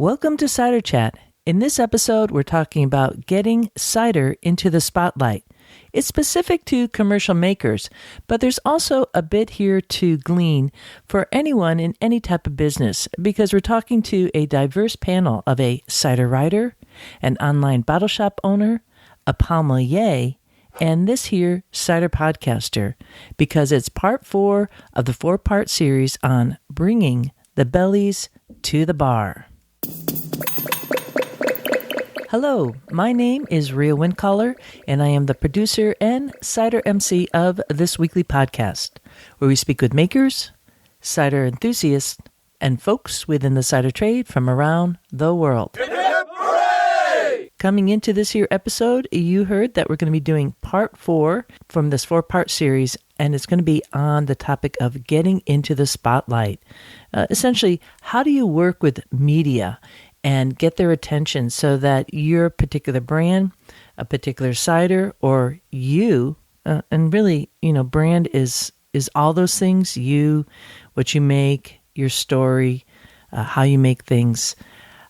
Welcome to Cider Chat. In this episode, we're talking about getting cider into the spotlight. It's specific to commercial makers, but there's also a bit here to glean for anyone in any type of business because we're talking to a diverse panel of a cider writer, an online bottle shop owner, a Pommelier, and this here cider podcaster because it's part 4 of the 4-part series on Bringing the Bellies to the Bar. Hello, my name is Rhea Windcaller, and I am the producer and cider MC of this weekly podcast, where we speak with makers, cider enthusiasts, and folks within the cider trade from around the world. Hip, hip, hooray! Coming into this here episode, you heard that we're going to be doing part 4 from this 4-part series, and it's going to be on the topic of getting into the spotlight. Essentially, how do you work with media and get their attention so that your particular brand, a particular cider, or you, and really, brand is all those things, you, what you make, your story, how you make things.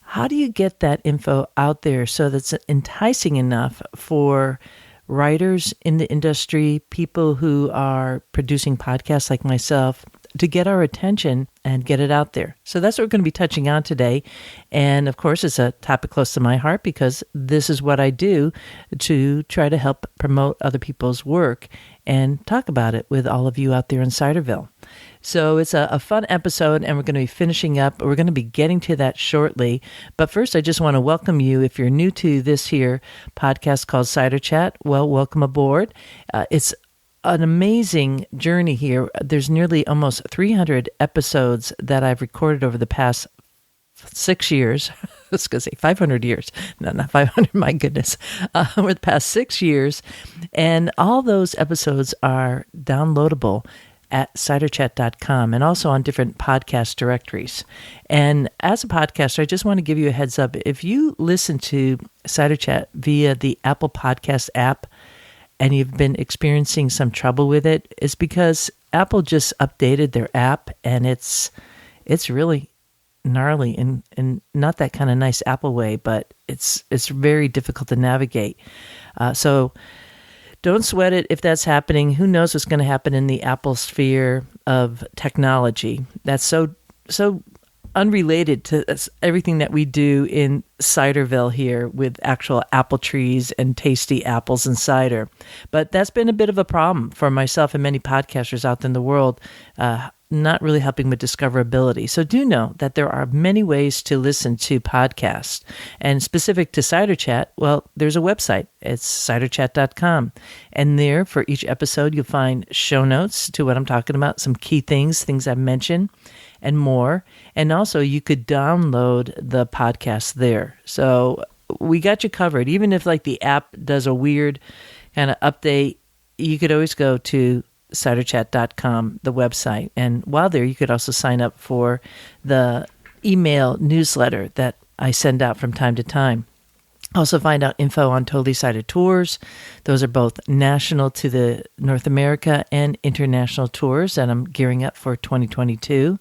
How do you get that info out there so that's enticing enough for writers in the industry, people who are producing podcasts like myself, to get our attention and get it out there? So that's what we're going to be touching on today. And of course, it's a topic close to my heart because this is what I do to try to help promote other people's work and talk about it with all of you out there in Ciderville. So it's a fun episode, and we're going to be finishing up. We're going to be getting to that shortly. But first, I just want to welcome you. If you're new to this here podcast called Cider Chat, well, welcome aboard. It's an amazing journey here. There's nearly almost 300 episodes that I've recorded over the past 6 years. I was going to say 500 years. No, not 500. My goodness. Over the past 6 years. And all those episodes are downloadable at ciderchat.com and also on different podcast directories. And as a podcaster, I just want to give you a heads up. If you listen to Cider Chat via the Apple Podcast app, and you've been experiencing some trouble with it, it's because Apple just updated their app, and it's really gnarly and not that kind of nice Apple way, but it's very difficult to navigate. So don't sweat it if that's happening. Who knows what's going to happen in the Apple sphere of technology? That's so unrelated to everything that we do in Ciderville here with actual apple trees and tasty apples and cider. But that's been a bit of a problem for myself and many podcasters out in the world, not really helping with discoverability. So do know that there are many ways to listen to podcasts. And specific to Cider Chat, well, there's a website. It's ciderchat.com. And there, for each episode, you'll find show notes to what I'm talking about, some key things I've mentioned, and more. And also, you could download the podcast there. So we got you covered. Even if the app does a weird kind of update, you could always go to ciderchat.com, the website. And while there, you could also sign up for the email newsletter that I send out from time to time. Also find out info on Totally Cider tours. Those are both national to the North America and international tours that I'm gearing up for 2022.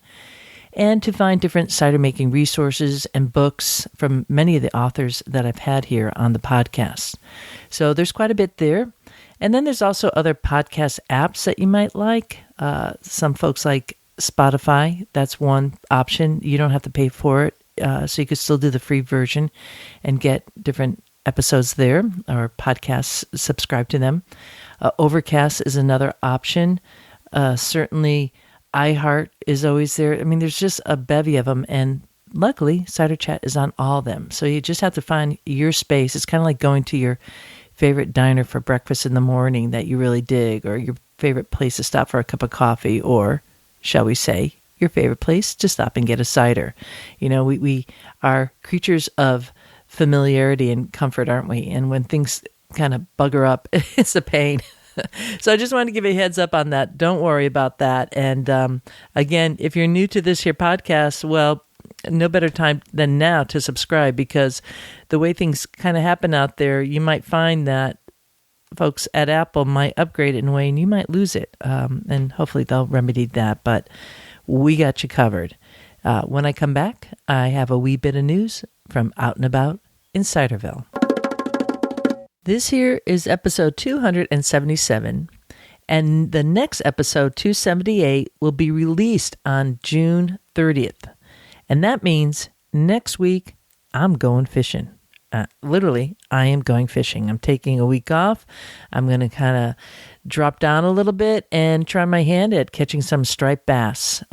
And to find different cider making resources and books from many of the authors that I've had here on the podcast. So there's quite a bit there. And then there's also other podcast apps that you might like. Some folks like Spotify. That's one option. You don't have to pay for it. So you could still do the free version and get different episodes there or podcasts, subscribe to them. Overcast is another option. Certainly iHeart is always there. I mean, there's just a bevy of them. And luckily, Cider Chat is on all of them. So you just have to find your space. It's kind of like going to your favorite diner for breakfast in the morning that you really dig, or your favorite place to stop for a cup of coffee, or shall we say, your favorite place to stop and get a cider. We are creatures of familiarity and comfort, aren't we? And when things kind of bugger up, it's a pain. So I just wanted to give you a heads up on that. Don't worry about that. And again, if you're new to this here podcast, well, no better time than now to subscribe, because the way things kind of happen out there, you might find that folks at Apple might upgrade it in a way and you might lose it. And hopefully they'll remedy that. But we got you covered. When I come back, I have a wee bit of news from out and about in Ciderville. This here is episode 277, and the next episode, 278, will be released on June 30th. And that means next week, I'm going fishing. Literally, I am going fishing. I'm taking a week off. I'm going to kind of drop down a little bit and try my hand at catching some striped bass.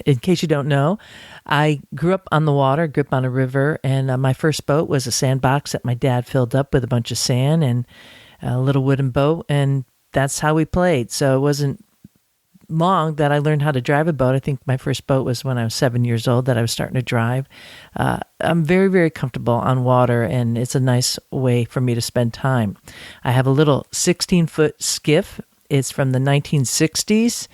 In case you don't know, I grew up on the water, grew up on a river, and my first boat was a sandbox that my dad filled up with a bunch of sand and a little wooden boat, and that's how we played. So it wasn't long that I learned how to drive a boat. I think my first boat was when I was 7 years old that I was starting to drive. I'm very, very comfortable on water, and it's a nice way for me to spend time. I have a little 16-foot skiff. It's from the 1960s.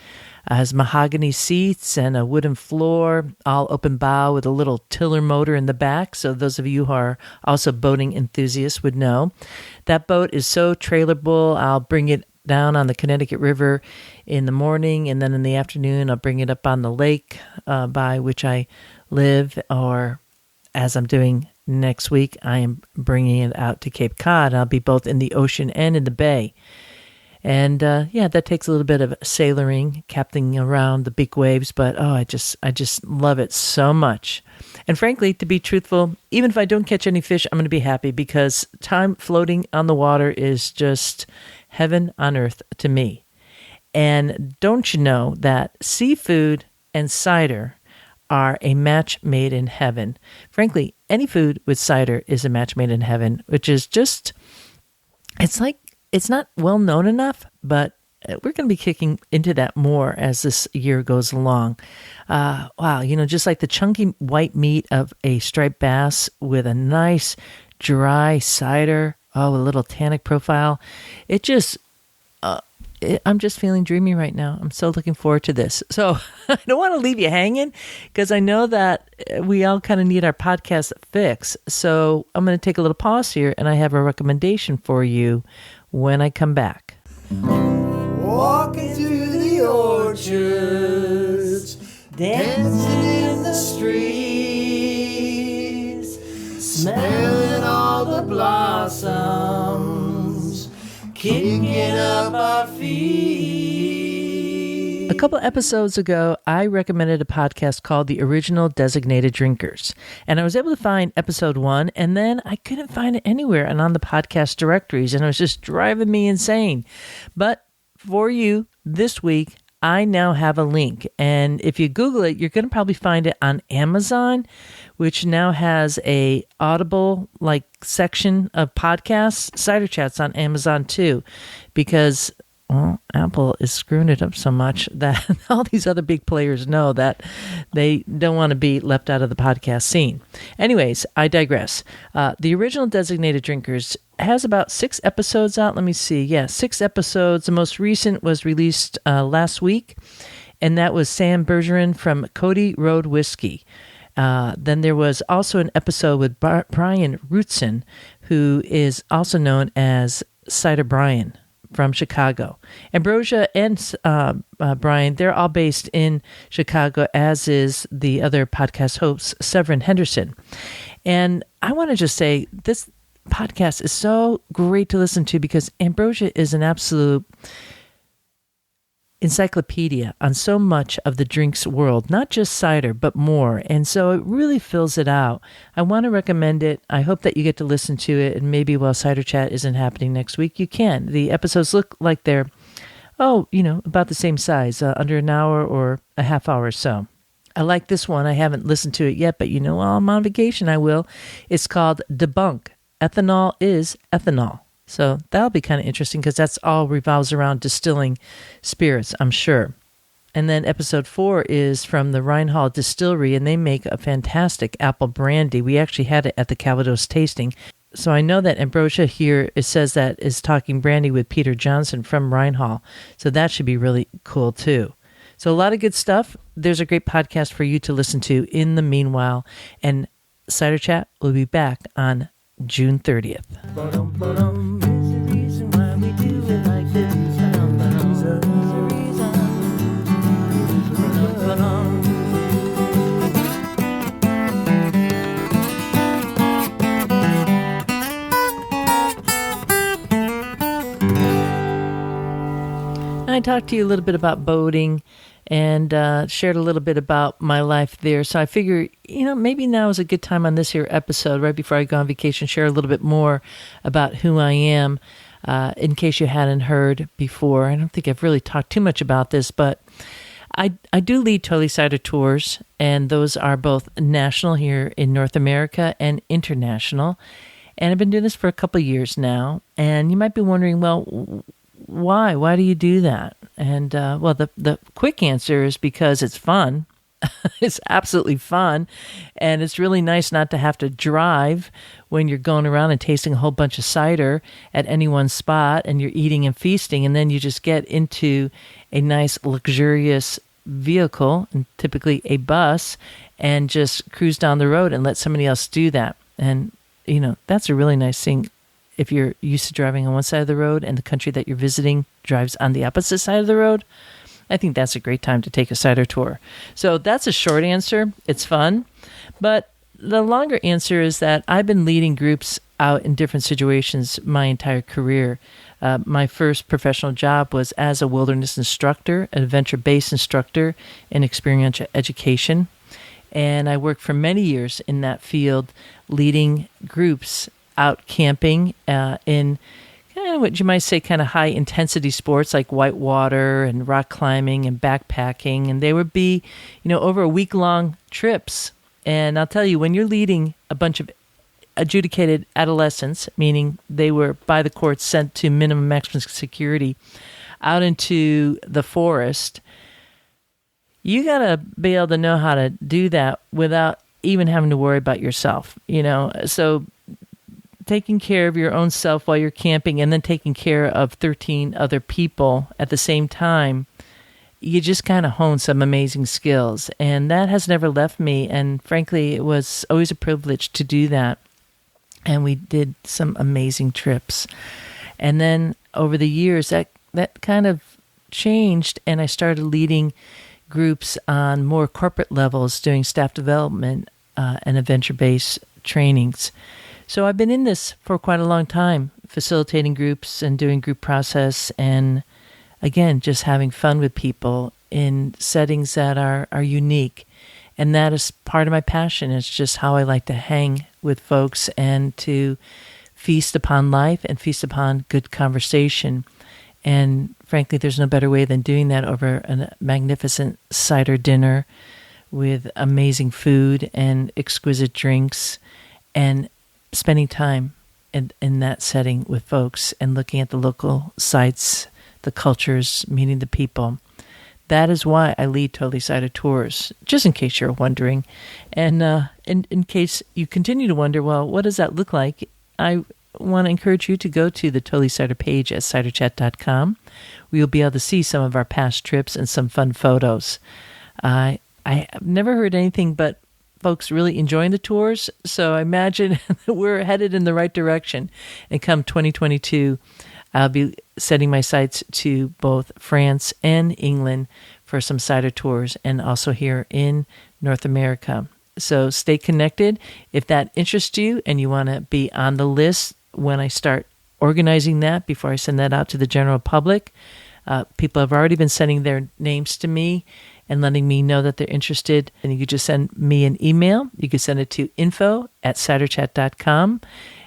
Has mahogany seats and a wooden floor, all open bow with a little tiller motor in the back. So those of you who are also boating enthusiasts would know. That boat is so trailerable. I'll bring it down on the Connecticut River in the morning, and then in the afternoon I'll bring it up on the lake by which I live, or as I'm doing next week, I am bringing it out to Cape Cod. I'll be both in the ocean and in the bay. And that takes a little bit of sailoring, captaining around the big waves, but I just love it so much. And frankly, to be truthful, even if I don't catch any fish, I'm going to be happy, because time floating on the water is just heaven on earth to me. And don't you know that seafood and cider are a match made in heaven? Frankly, any food with cider is a match made in heaven, which is just, it's not well known enough, but we're going to be kicking into that more as this year goes along. Wow, just like the chunky white meat of a striped bass with a nice dry cider, a little tannic profile. It just, I'm just feeling dreamy right now. I'm so looking forward to this. So I don't want to leave you hanging, because I know that we all kind of need our podcast fix. So I'm going to take a little pause here, and I have a recommendation for you when I come back. Walking through the orchards, dancing in the streets, smelling all the blossoms, kicking up our feet. A couple episodes ago, I recommended a podcast called The Original Designated Drinkers, and I was able to find episode 1, and then I couldn't find it anywhere and on the podcast directories, and it was just driving me insane. But for you this week, I now have a link, and if you Google it, you're going to probably find it on Amazon, which now has a Audible section of podcasts. Cider Chat's on Amazon too, because Apple is screwing it up so much that all these other big players know that they don't want to be left out of the podcast scene. Anyways, I digress. The Original Designated Drinkers has about 6 episodes out. Let me see. Yeah, 6 episodes. The most recent was released last week, and that was Sam Bergeron from Cody Road Whiskey. Then there was also an episode with Brian Rootson, who is also known as Cider Brian from Chicago. Ambrosia and Brian, they're all based in Chicago, as is the other podcast host, Severin Henderson. And I want to just say, this podcast is so great to listen to, because Ambrosia is an absolute encyclopedia on so much of the drinks world, not just cider, but more. And so it really fills it out. I want to recommend it. I hope that you get to listen to it, and maybe while Cider Chat isn't happening next week, you can. The episodes look like they're, about the same size, under an hour or a half hour or so. I like this one. I haven't listened to it yet, but while I'm on vacation, I will. It's called Debunk. Ethanol is ethanol. So that'll be kind of interesting, because that's all revolves around distilling spirits, I'm sure. And then episode 4 is from the Reinhold Distillery, and they make a fantastic apple brandy. We actually had it at the Calvados tasting. So I know that Ambrosia here, it says that is talking brandy with Peter Johnson from Reinhold. So that should be really cool too. So a lot of good stuff. There's a great podcast for you to listen to in the meanwhile. And Cider Chat will be back on June 30th. There's a reason why we do it like this. There's a reason. talked to you a little bit about boating and shared a little bit about my life there. So I figure, maybe now is a good time on this here episode, right before I go on vacation, share a little bit more about who I am, in case you hadn't heard before. I don't think I've really talked too much about this, but I do lead Totally Cider tours, and those are both national here in North America and international. And I've been doing this for a couple of years now. And you might be wondering, well, why? Why do you do that? And the quick answer is because it's fun. It's absolutely fun. And it's really nice not to have to drive when you're going around and tasting a whole bunch of cider at any one spot, and you're eating and feasting, and then you just get into a nice luxurious vehicle, and typically a bus, and just cruise down the road and let somebody else do that. And that's a really nice thing if you're used to driving on one side of the road and the country that you're visiting drives on the opposite side of the road. I think that's a great time to take a cider tour. So that's a short answer. It's fun. But the longer answer is that I've been leading groups out in different situations my entire career. My first professional job was as a wilderness instructor, an adventure-based instructor in experiential education. And I worked for many years in that field, leading groups out camping in kind of what you might say kind of high-intensity sports like whitewater and rock climbing and backpacking. And they would be, over a week-long trips. And I'll tell you, when you're leading a bunch of adjudicated adolescents, meaning they were by the courts sent to minimum maximum security out into the forest, you got to be able to know how to do that without even having to worry about yourself, So taking care of your own self while you're camping and then taking care of 13 other people at the same time, you just kind of hone some amazing skills. And that has never left me. And frankly, it was always a privilege to do that. And we did some amazing trips. And then over the years, that kind of changed, and I started leading groups on more corporate levels, doing staff development and adventure-based trainings. So I've been in this for quite a long time, facilitating groups and doing group process, and again, just having fun with people in settings that are unique. And that is part of my passion. It's just how I like to hang with folks and to feast upon life and feast upon good conversation. And frankly, there's no better way than doing that over a magnificent cider dinner with amazing food and exquisite drinks, and spending time in that setting with folks and looking at the local sites, the cultures, meeting the people. That is why I lead Totally Cider tours, just in case you're wondering. And in case you continue to wonder, well, what does that look like? I want to encourage you to go to the Totally Cider page at ciderchat.com, where you'll be able to see some of our past trips and some fun photos. I have never heard anything but folks really enjoying the tours, so I imagine that we're headed in the right direction. And come 2022, I'll be setting my sights to both France and England for some cider tours, and also here in North America. So stay connected. If that interests you and you want to be on the list when I start organizing that, before I send that out to the general public, people have already been sending their names to me and letting me know that they're interested. And you could just send me an email. You could send it to info@ciderchat.com,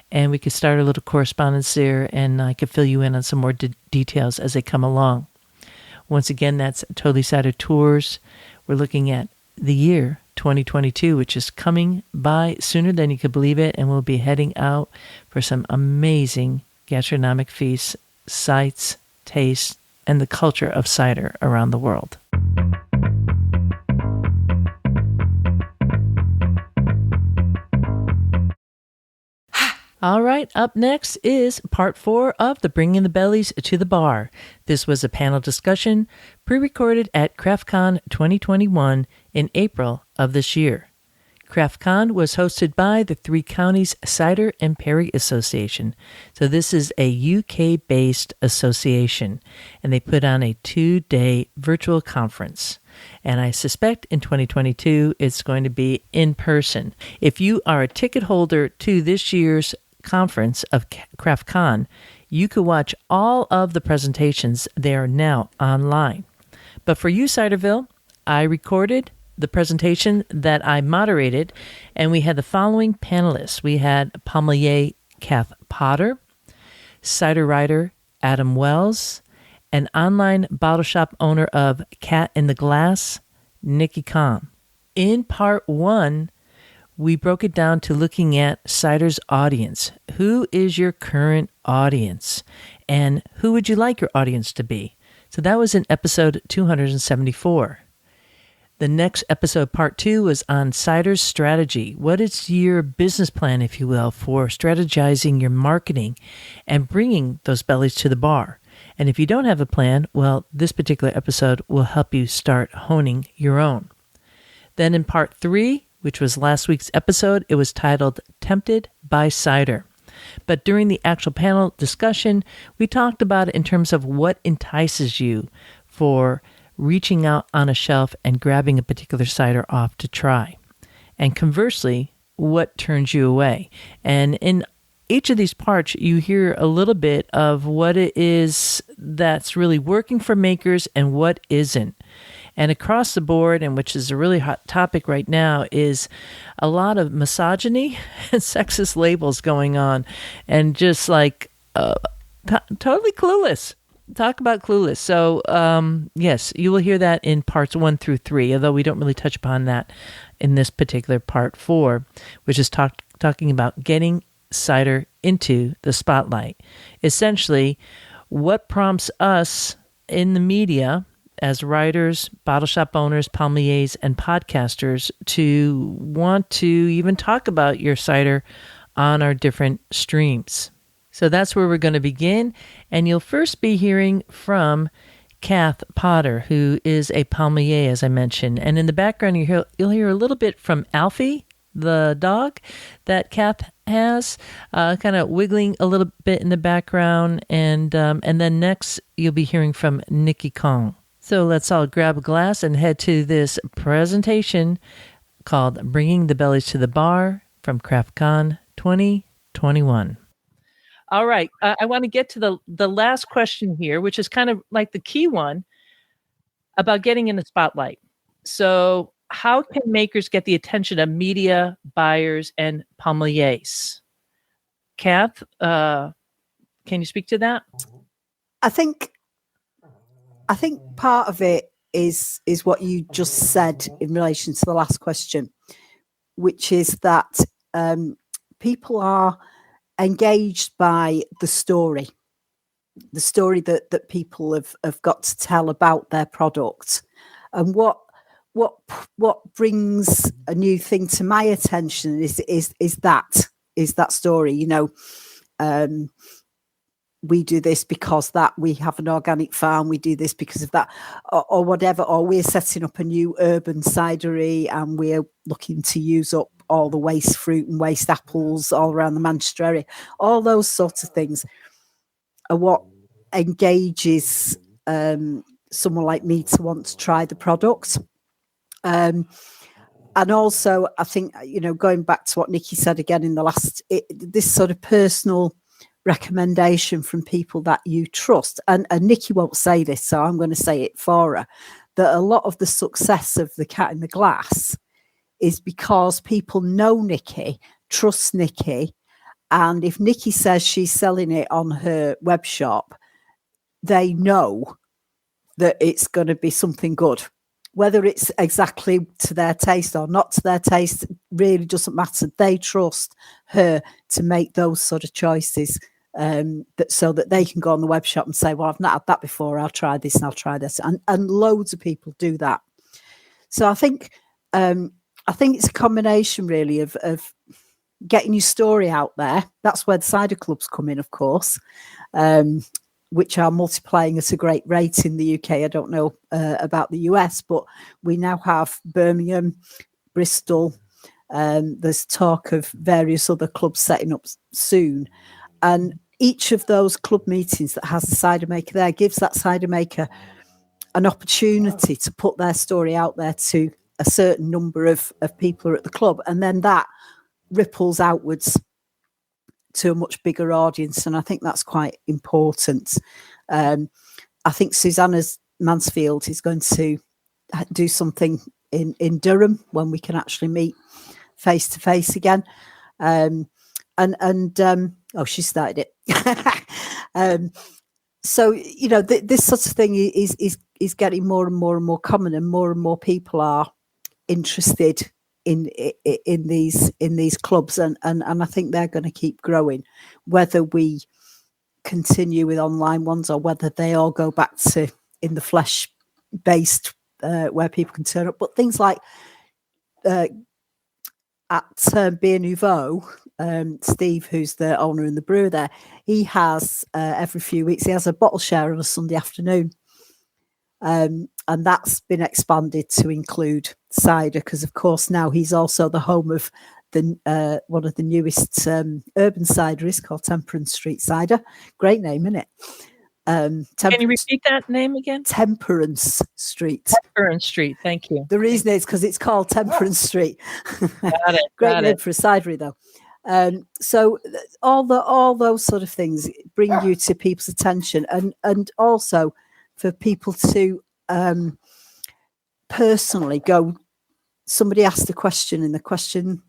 and we could start a little correspondence there, and I could fill you in on some more details as they come along. Once again, that's Totally Cider Tours. We're looking at the year 2022, which is coming by sooner than you could believe it, and we'll be heading out for some amazing gastronomic feasts, sights, tastes, and the culture of cider around the world. All right, up next is part 4 of the Bringing the Bellies to the Bar. This was a panel discussion pre-recorded at CraftCon 2021 in April of this year. CraftCon was hosted by the Three Counties Cider and Perry Association. So this is a UK-based association, and they put on a 2-day virtual conference. And I suspect in 2022 it's going to be in person. If you are a ticket holder to this year's conference of CraftCon, You could watch all of the presentations. They are now online. But for you, Ciderville, I recorded the presentation that I moderated, and we had the following panelists. We had Pommelier Kath Potter, cider writer Adam Wells, an online bottle shop owner of Cat in the Glass, Nikki Kahn. In part one, we broke it down to looking at cider's audience. Who is your current audience? And who would you like your audience to be? So that was in episode 274. The next episode, part 2, was on cider's strategy. What is your business plan, if you will, for strategizing your marketing and bringing those bellies to the bar? And if you don't have a plan, well, this particular episode will help you start honing your own. Then in part 3, which was last week's episode, it was titled Tempted by Cider. But during the actual panel discussion, we talked about it in terms of what entices you for reaching out on a shelf and grabbing a particular cider off to try. And conversely, what turns you away. And in each of these parts, you hear a little bit of what it is that's really working for makers and what isn't. And across the board, and which is a really hot topic right now, is a lot of misogyny and sexist labels going on, and just like totally clueless. Talk about clueless. So, yes, you will hear that in parts 1 through 3, although we don't really touch upon that in this particular part 4, which is talking about getting cider into the spotlight. Essentially, what prompts us in the media as writers, bottle shop owners, Pommeliers, and podcasters to want to even talk about your cider on our different streams. So that's where we're going to begin, and you'll first be hearing from Kath Potter, who is a Pommelier, as I mentioned. And in the background, you'll hear a little bit from Alfie, the dog that Kath has, kind of wiggling a little bit in the background. And then next, you'll be hearing from Nikki Kahn. So let's all grab a glass and head to this presentation called Bringing the Bellies to the Bar from CraftCon 2021. All right. I want to get to the last question here, which is kind of like the key one about getting in the spotlight. So how can makers get the attention of media, buyers, and Pommeliers? Kath, can you speak to that? I think part of it is what you just said in relation to the last question, which is that people are engaged by the story that people have got to tell about their product. And what brings a new thing to my attention is that story. You know, we do this because that we have an organic farm. We do this because of that, or whatever. Or we're setting up a new urban cidery, and we're looking to use up all the waste fruit and waste apples all around the Manchester area. All those sorts of things are what engages someone like me to want to try the product. And also, I think, you know, going back to what Nikki said again in the last, this sort of personal recommendation from people that you trust. And Nikki won't say this, so I'm going to say it for her, that a lot of the success of the Cat in the Glass is because people know Nikki, trust Nikki, and if Nikki says she's selling it on her web shop, they know that it's going to be something good. Whether it's exactly to their taste or not to their taste really doesn't matter. They trust her to make those sort of choices, so that they can go on the web shop and say, well, I've not had that before, I'll try this and I'll try this. And loads of people do that. So I think it's a combination really of getting your story out there. That's where the cider clubs come in, of course, which are multiplying at a great rate in the UK. I don't know about the US, but we now have Birmingham, Bristol. There's talk of various other clubs setting up soon. And each of those club meetings that has a cider maker there gives that cider maker an opportunity to put their story out there to a certain number of people who are at the club. And then that ripples outwards. to a much bigger audience, and I think that's quite important. I think Susanna Mansfield is going to do something in Durham when we can actually meet face to face again. She started it. So this sort of thing is getting more and more common, and more people are interested in these clubs, and I think they're going to keep growing, whether we continue with online ones or whether they all go back to in the flesh based where people can turn up. But things like at Beer Nouveau, Steve, who's the owner and the brewer there, he has every few weeks he has a bottle share on a Sunday afternoon, and that's been expanded to include cider, because of course now he's also the home of the one of the newest urban cideries called Temperance Street Cider. Great name, isn't it? Can you repeat that name again? Temperance Street. Temperance Street. Thank you. The reason is because it's called Temperance Street. Got it. Great name for a cidery, though. So all those sort of things bring you to people's attention, and also for people to personally go. Somebody asked a question in the question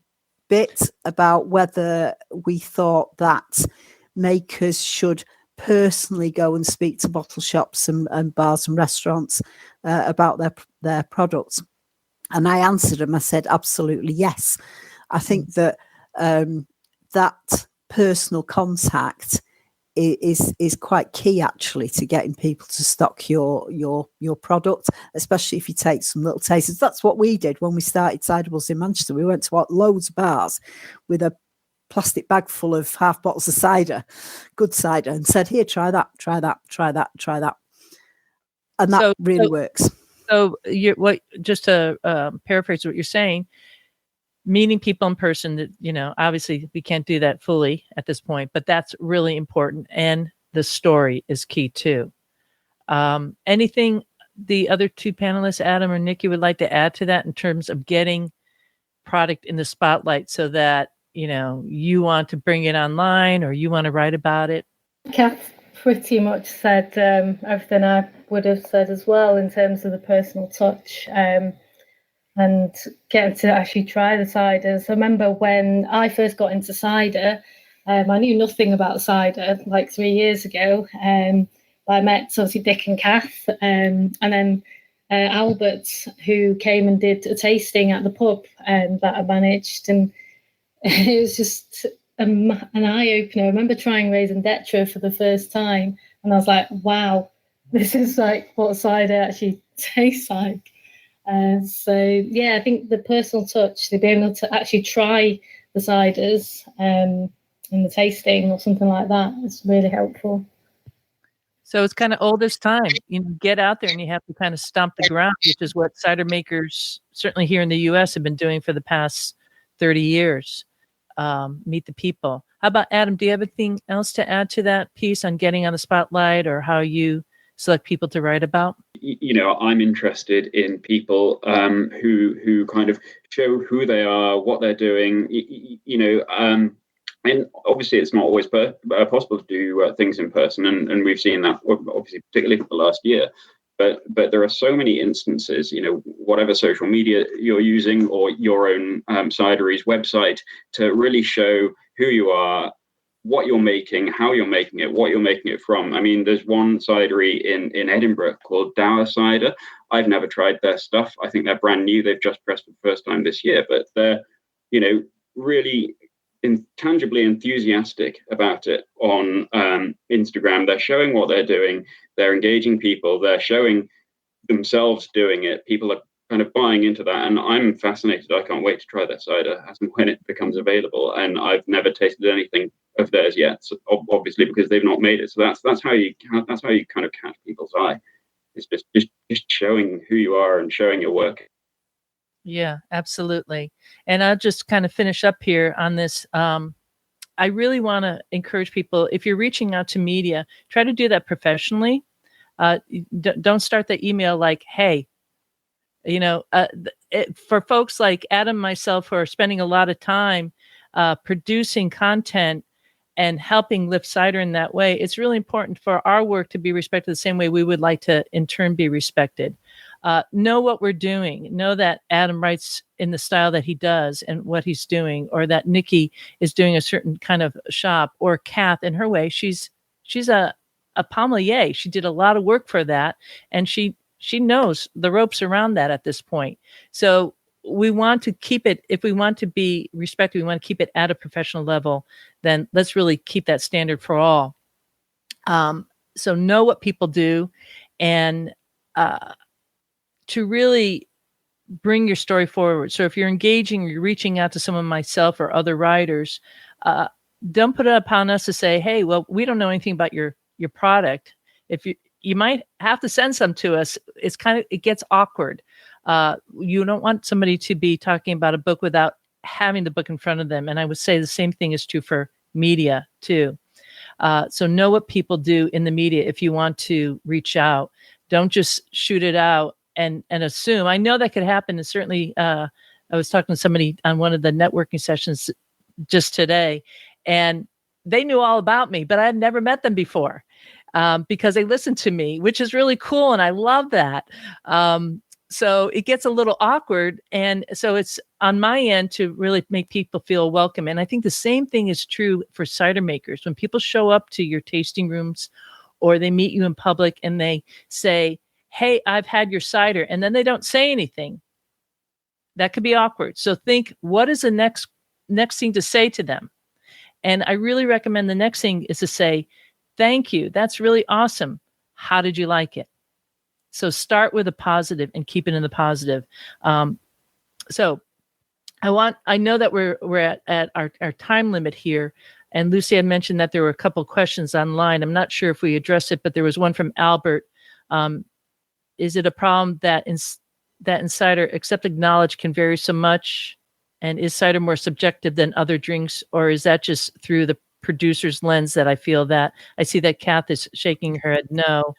bit about whether we thought that makers should personally go and speak to bottle shops and bars and restaurants about their products, and I answered them. I said absolutely yes. I think that that personal contact is quite key actually to getting people to stock your product, especially if you take some little tasters. That's what we did when we started Cidables in Manchester. We went to loads of bars with a plastic bag full of half bottles of cider, good cider, and said, here, try that, and that really works. So just to paraphrase what you're saying, meeting people in person, that obviously we can't do that fully at this point, but that's really important, and the story is key too. Anything the other two panelists, Adam or Nikki, would like to add to that in terms of getting product in the spotlight, so that you want to bring it online or you want to write about it? Kath pretty much said everything I would have said as well, in terms of the personal touch and getting to actually try the ciders. I remember when I first got into cider, I knew nothing about cider like 3 years ago. I met obviously Dick and Kath, and then Albert, who came and did a tasting at the pub that I managed, and it was just an eye-opener. I remember trying Raisin Detra for the first time, and I was like, wow, this is like what cider actually tastes like. So yeah, I think the personal touch, to be able to actually try the ciders in the tasting or something like that, is really helpful. So it's kind of oldest time. Get out there and you have to kind of stomp the ground, which is what cider makers, certainly here in the U.S., have been doing for the past 30 years. Meet the people. How about Adam? Do you have anything else to add to that piece on getting on the spotlight, or how you select people to write about? I'm interested in people who kind of show who they are, what they're doing. And obviously it's not always possible to do things in person, and we've seen that obviously particularly for the last year. But there are so many instances, whatever social media you're using or your own cidery's website, to really show who you are, what you're making, how you're making it, what you're making it from. I mean, there's one cidery in Edinburgh called Dower Cider. I've never tried their stuff. I think they're brand new. They've just pressed for the first time this year, but they're, really intangibly enthusiastic about it on Instagram. They're showing what they're doing. They're engaging people. They're showing themselves doing it. People are kind of buying into that, and I'm fascinated. I can't wait to try their cider as and when it becomes available. And I've never tasted anything of theirs yet, so obviously, because they've not made it. So that's how you kind of catch people's eye. It's just showing who you are and showing your work. Yeah, absolutely. And I'll just kind of finish up here on this. I really want to encourage people, if you're reaching out to media, try to do that professionally. Don't start the email like, hey, for folks like Adam and myself who are spending a lot of time producing content, and helping lift cider in that way, it's really important for our work to be respected the same way we would like to in turn be respected. Know what we're doing. Know that Adam writes in the style that he does and what he's doing, or that Nikki is doing a certain kind of shop, or Kath in her way. She's a Pommelier. She did a lot of work for that, and she knows the ropes around that at this point. So we want to keep it, if we want to be respected, we want to keep it at a professional level, then let's really keep that standard for all. So know what people do, and to really bring your story forward. So if you're engaging, you're reaching out to someone, myself or other writers, don't put it upon us to say, hey, well, we don't know anything about your product. If you might have to send some to us. It gets awkward. You don't want somebody to be talking about a book without having the book in front of them. And I would say the same thing is true for media too. So know what people do in the media if you want to reach out. Don't just shoot it out and assume. I know that could happen. And certainly I was talking to somebody on one of the networking sessions just today, and they knew all about me, but I had never met them before because they listened to me, which is really cool. And I love that. So it gets a little awkward. And so it's on my end to really make people feel welcome. And I think the same thing is true for cider makers. When people show up to your tasting rooms or they meet you in public and they say, hey, I've had your cider, and then they don't say anything, that could be awkward. So think, what is the next thing to say to them? And I really recommend the next thing is to say, thank you. That's really awesome. How did you like it? So start with a positive and keep it in the positive. So I know that we're at our time limit here. And Lucy had mentioned that there were a couple questions online. I'm not sure if we addressed it, but there was one from Albert. Is it a problem that in cider, accepted knowledge can vary so much? And is cider more subjective than other drinks? Or is that just through the producer's lens that I feel that? I see that Kath is shaking her head no.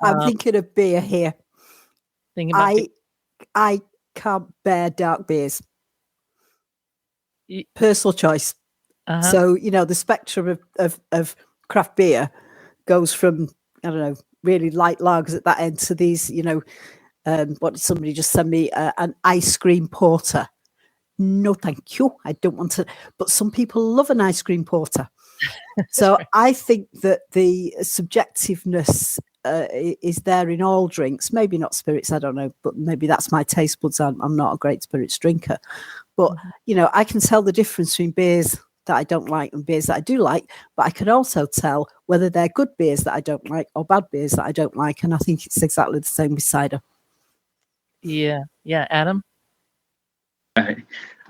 I'm thinking of beer here. I can't bear dark beers. Personal choice. Uh-huh. So, the spectrum of craft beer goes from, I don't know, really light lagers at that end to these, what did somebody just send me? An ice cream porter. No, thank you. I don't want to. But some people love an ice cream porter. So right. I think that the subjectiveness is there in all drinks. Maybe not spirits, I don't know. But maybe that's my taste buds. I'm not a great spirits drinker. But, I can tell the difference between beers that I don't like and beers that I do like. But I can also tell whether they're good beers that I don't like or bad beers that I don't like. And I think it's exactly the same with cider. Yeah. Adam?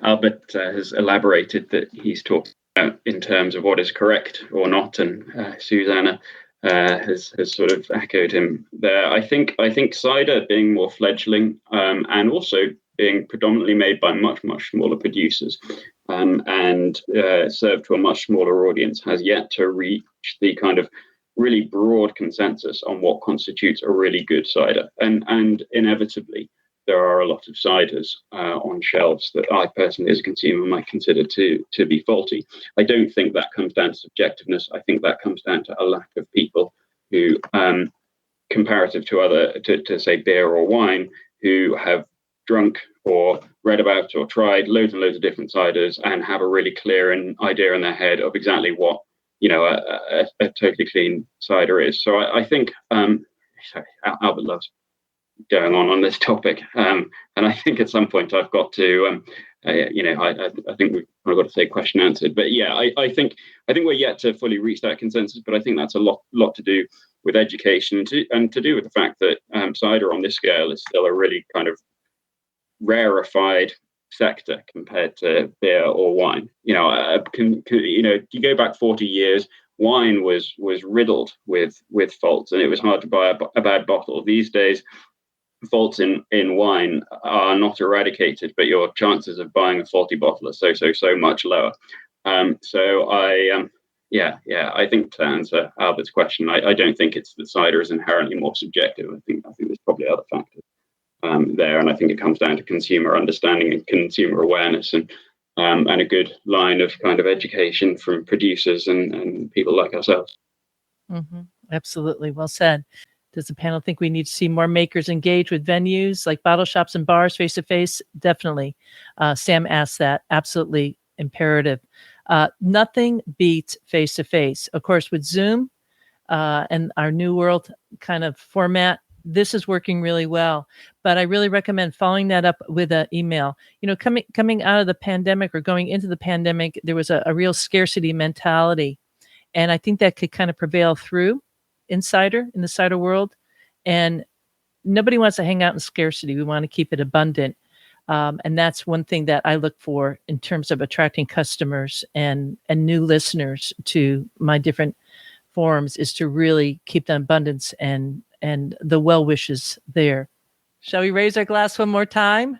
Albert has elaborated that he's talked about in terms of what is correct or not, and Susanna has sort of echoed him there. I think cider being more fledgling and also being predominantly made by much smaller producers and served to a much smaller audience has yet to reach the kind of really broad consensus on what constitutes a really good cider, and inevitably there are a lot of ciders on shelves that I personally, as a consumer, might consider to be faulty. I don't think that comes down to subjectiveness. I think that comes down to a lack of people who, comparative to say beer or wine, who have drunk or read about or tried loads and loads of different ciders and have a really clear idea in their head of exactly what a totally clean cider is. So I think Albert loves going on this topic, and I think at some point I've got to I think we've kind of got to say question answered, but I think we're yet to fully reach that consensus, but I think that's a lot to do with education and to do with the fact that cider on this scale is still a really kind of rarefied sector compared to beer or wine. You go back 40 years, wine was riddled with faults, and it was hard to buy a bad bottle. These days, faults in wine are not eradicated, but your chances of buying a faulty bottle are so much lower. So I think to answer Albert's question, I don't think it's that cider is inherently more subjective. I think there's probably other factors there, and I think it comes down to consumer understanding and consumer awareness. And and a good line of kind of education from producers and people like ourselves. Mm-hmm. Absolutely. Well said. Does the panel think we need to see more makers engage with venues like bottle shops and bars face to face? Definitely. Sam asked that. Absolutely imperative. Nothing beats face to face. Of course, with Zoom and our new world kind of format, this is working really well. But I really recommend following that up with an email. You know, coming out of the pandemic or going into the pandemic, there was a real scarcity mentality. And I think that could kind of prevail through in the cider world. And nobody wants to hang out in scarcity. We want to keep it abundant. And that's one thing that I look for in terms of attracting customers and new listeners to my different forums, is to really keep the abundance and the well wishes there. Shall we raise our glass one more time?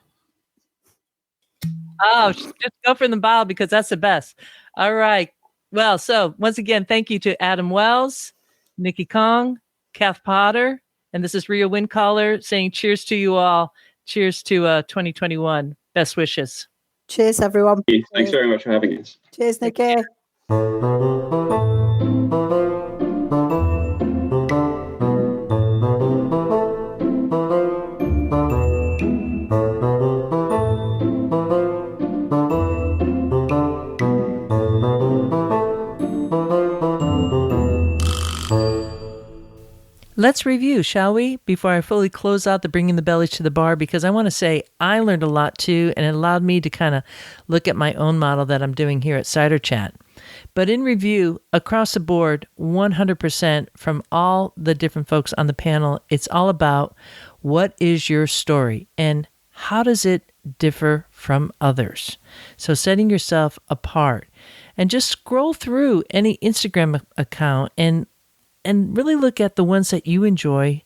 Oh, just go for the bottle because that's the best. All right. Well, so once again, thank you to Adam Wells, Nikki Kong, Kath Potter, and this is Rhea Windcaller saying cheers to you all. Cheers to 2021. Best wishes. Cheers, everyone. Thanks very much for having us. Cheers, Nikki. Let's review, shall we? Before I fully close out the Bringing the Bellies to the Bar, because I want to say I learned a lot too, and it allowed me to kind of look at my own model that I'm doing here at Cider Chat. But in review, across the board, 100% from all the different folks on the panel, it's all about what is your story and how does it differ from others? So setting yourself apart, and just scroll through any Instagram account and really look at the ones that you enjoy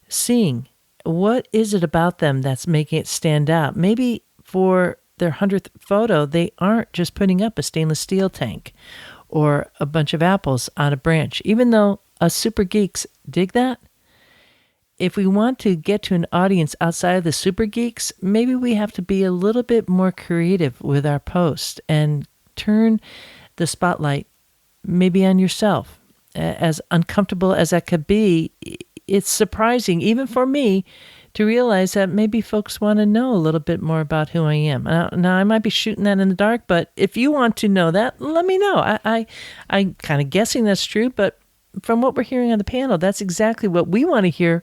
seeing. What is it about them that's making it stand out? Maybe for their 100th photo, they aren't just putting up a stainless steel tank or a bunch of apples on a branch, even though us super geeks dig that. If we want to get to an audience outside of the super geeks, maybe we have to be a little bit more creative with our post and turn the spotlight maybe on yourself. As uncomfortable as that could be, it's surprising, even for me, to realize that maybe folks want to know a little bit more about who I am. Now I might be shooting that in the dark, but if you want to know that, let me know. I'm kind of guessing that's true, but from what we're hearing on the panel, that's exactly what we want to hear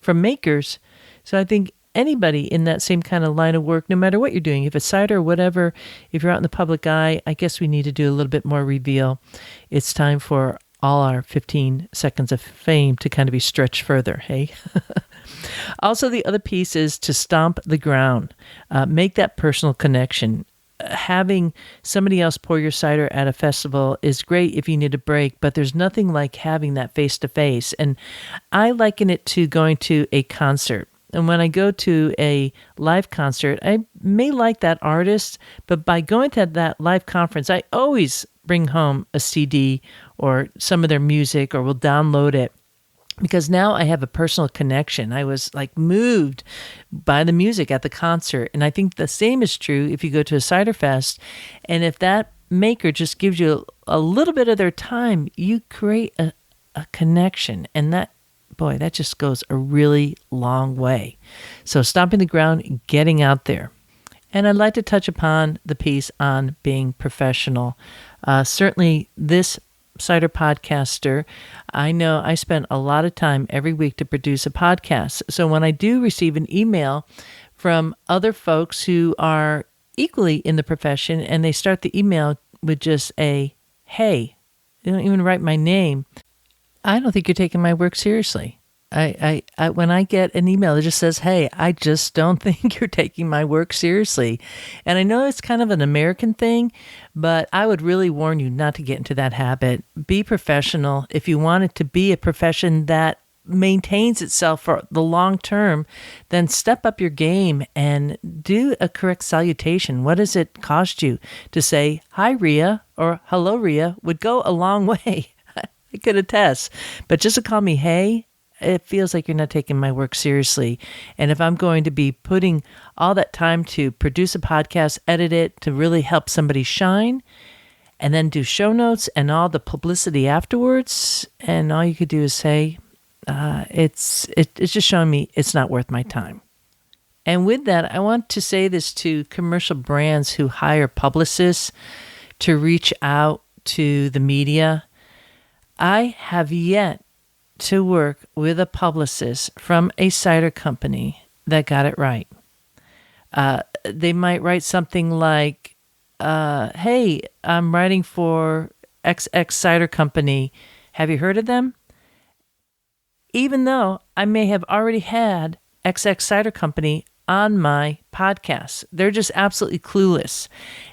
from makers. So I think anybody in that same kind of line of work, no matter what you're doing, if it's cider or whatever, if you're out in the public eye, I guess we need to do a little bit more reveal. It's time for all our 15 seconds of fame to kind of be stretched further, hey? Also, the other piece is to stomp the ground. Make that personal connection. Having somebody else pour your cider at a festival is great if you need a break, but there's nothing like having that face-to-face. And I liken it to going to a concert. And when I go to a live concert, I may like that artist, but by going to that live conference, I always bring home a CD or some of their music, or will download it, because now I have a personal connection. I was like moved by the music at the concert. And I think the same is true if you go to a cider fest. And if that maker just gives you a little bit of their time, you create a connection. And that just goes a really long way. So stomping the ground, getting out there. And I'd like to touch upon the piece on being professional. Certainly this cider podcaster, I know I spend a lot of time every week to produce a podcast. So when I do receive an email from other folks who are equally in the profession, and they start the email with just a, hey, they don't even write my name, I don't think you're taking my work seriously. I when I get an email that just says, hey, I just don't think you're taking my work seriously. And I know it's kind of an American thing, but I would really warn you not to get into that habit. Be professional. If you want it to be a profession that maintains itself for the long term, then step up your game and do a correct salutation. What does it cost you to say, hi, Rhea, or hello, Rhea, would go a long way. I could attest. But just to call me, hey, it feels like you're not taking my work seriously. And if I'm going to be putting all that time to produce a podcast, edit it, to really help somebody shine, and then do show notes and all the publicity afterwards, and all you could do is say, it's just showing me it's not worth my time. And with that, I want to say this to commercial brands who hire publicists to reach out to the media. I have yet to work with a publicist from a cider company that got it right. They might write something like, hey, I'm writing for XX Cider Company. Have you heard of them? Even though I may have already had XX Cider Company on my podcast. They're just absolutely clueless.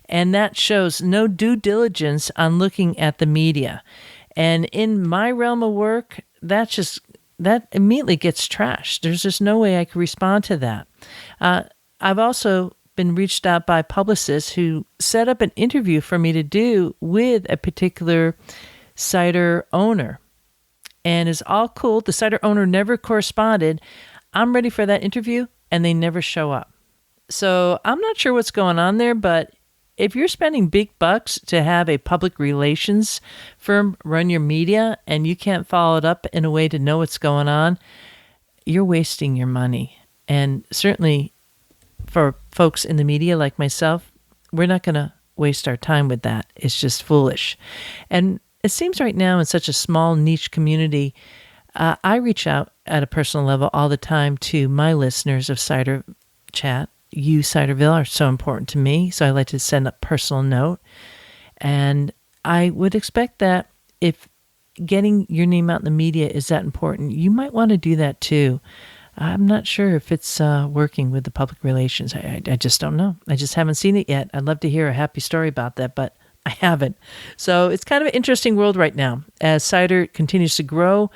And that shows no due diligence on looking at the media. And in my realm of work, that immediately gets trashed. There's just no way I could respond to that. I've also been reached out by publicists who set up an interview for me to do with a particular cider owner. And it's all cool. The cider owner never corresponded. I'm ready for that interview, and they never show up. So I'm not sure what's going on there, but if you're spending big bucks to have a public relations firm run your media and you can't follow it up in a way to know what's going on, you're wasting your money. And certainly for folks in the media like myself, we're not going to waste our time with that. It's just foolish. And it seems right now in such a small niche community, I reach out at a personal level all the time to my listeners of Cider Chat. You, Ciderville, are so important to me, so I like to send a personal note. And I would expect that if getting your name out in the media is that important, you might want to do that too. I'm not sure if it's working with the public relations. I just don't know. I just haven't seen it yet. I'd love to hear a happy story about that, but I haven't. So it's kind of an interesting world right now. As cider continues to grow,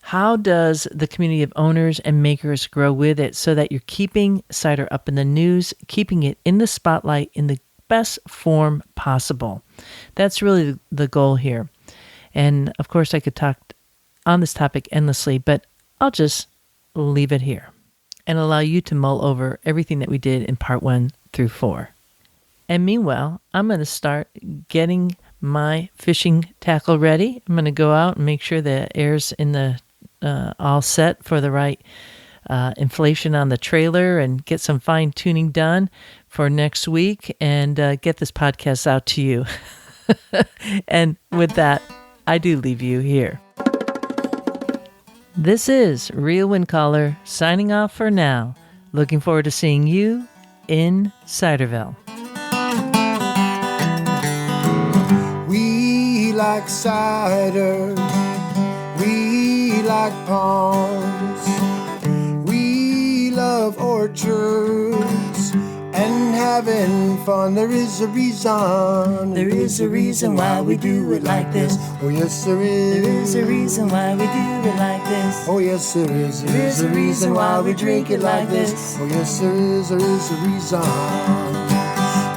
how does the community of owners and makers grow with it so that you're keeping cider up in the news, keeping it in the spotlight in the best form possible? That's really the goal here. And of course, I could talk on this topic endlessly, but I'll just leave it here and allow you to mull over everything that we did in part 1 through 4. And meanwhile, I'm going to start getting my fishing tackle ready. I'm going to go out and make sure the air's in the all set for the right inflation on the trailer and get some fine tuning done for next week and get this podcast out to you. And with that, I do leave you here. This is Real Windcaller signing off for now. Looking forward to seeing you in Ciderville. We like cider, we like palms, we love orchards and having fun. There is a reason why we do it like this. Oh yes there is. There is a reason why we do it like this. Oh yes there is. There is a reason why we drink it like this. Oh yes there is a reason.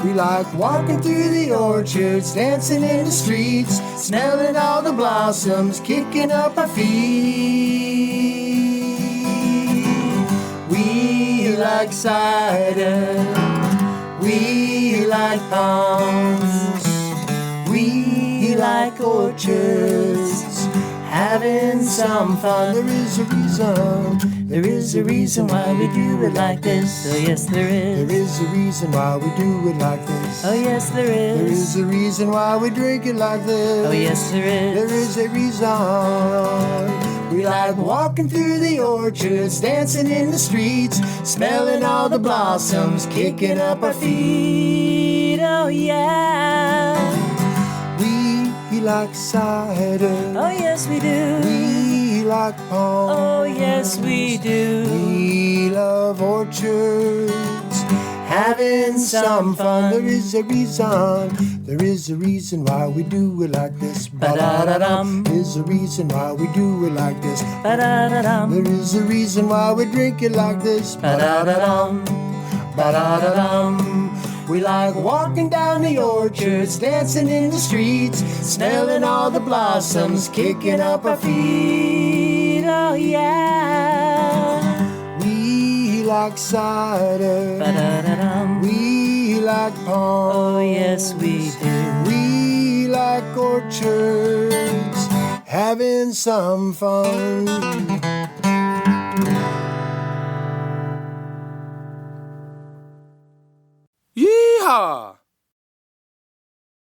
We like walking through the orchards, dancing in the streets, smelling all the blossoms, kicking up our feet. We like cider, we like palms, we like orchards, having some fun. There is a reason why we do it like this. Oh yes there is. There is a reason why we do it like this. Oh yes there is. There is a reason why we drink it like this. Oh yes there is. There is a reason. We like walking through the orchards, dancing in the streets, smelling all the blossoms, kicking up our feet. Oh yeah. We like cider. Oh yes we do. We like palms. Oh yes we do. We love orchards, having some fun. There is a reason why we do it like this. Ba-da-da-dum. There's a reason why we do it like this. Ba-da-da-dum. There is a reason why we drink it like this. Ba-da-da-dum. Ba-da-da-dum. We like walking down the orchards, dancing in the streets, smelling all the blossoms, kicking up our feet. Oh yeah. We like cider. Ba-da-da-dum. We like palms. Oh yes, we do. We like orchards, having some fun. Yeehaw!